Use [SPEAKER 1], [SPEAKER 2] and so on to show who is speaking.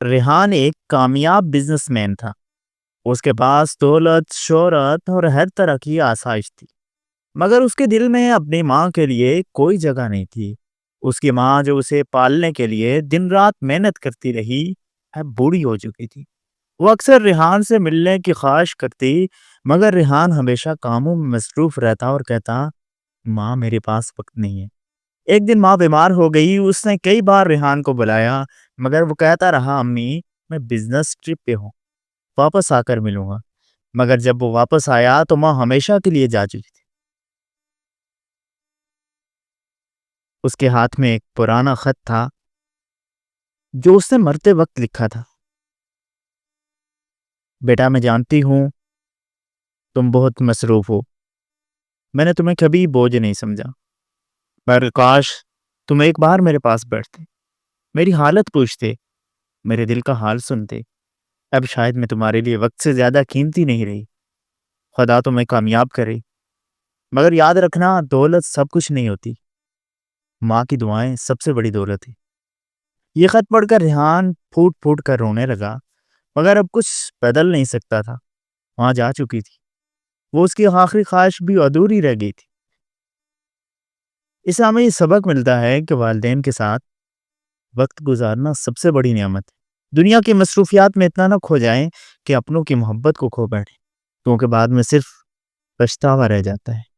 [SPEAKER 1] ریحان ایک کامیاب business man تھا۔ اس کے پاس دولت، شہرت اور ہر طرح کی آسائش تھی، مگر اس کے دل میں اپنی ماں کے لیے کوئی جگہ نہیں تھی۔ اس کی ماں جو اسے پالنے کے لیے دن رات محنت کرتی رہی ہے، بوڑھی ہو چکی تھی۔ وہ اکثر ریحان سے ملنے کی خواہش کرتی، مگر ریحان ہمیشہ کاموں میں مصروف رہتا اور کہتا، ماں میرے پاس وقت نہیں ہے۔ ایک دن ماں بیمار ہو گئی۔ اس نے کئی بار ریحان کو بلایا، مگر وہ کہتا رہا، امی میں بزنس ٹرپ پہ ہوں، واپس آ کر ملوں گا۔ مگر جب وہ واپس آیا تو ماں ہمیشہ کے لیے جا چکی تھی۔ اس کے ہاتھ میں ایک پرانا خط تھا جو اس نے مرتے وقت لکھا تھا، بیٹا میں جانتی ہوں تم بہت مصروف ہو، میں نے تمہیں کبھی بوجھ نہیں سمجھا، مگر کاش تم ایک بار میرے پاس بیٹھتے، میری حالت پوچھتے، میرے دل کا حال سنتے۔ اب شاید میں تمہارے لیے وقت سے زیادہ قیمتی نہیں رہی۔ خدا تمہیں کامیاب کرے، مگر یاد رکھنا دولت سب کچھ نہیں ہوتی، ماں کی دعائیں سب سے بڑی دولت ہے۔ یہ خط پڑھ کر ریحان پھوٹ پھوٹ کر رونے لگا، مگر اب کچھ بدل نہیں سکتا تھا، وہاں جا چکی تھی، وہ اس کی آخری خواہش بھی ادھوری رہ گئی تھی۔ اس سے ہمیں یہ سبق ملتا ہے کہ والدین کے ساتھ وقت گزارنا سب سے بڑی نعمت ہے۔ دنیا کی مصروفیات میں اتنا نہ کھو جائیں کہ اپنوں کی محبت کو کھو بیٹھیں، کیونکہ بعد میں صرف پچھتاوا رہ جاتا ہے۔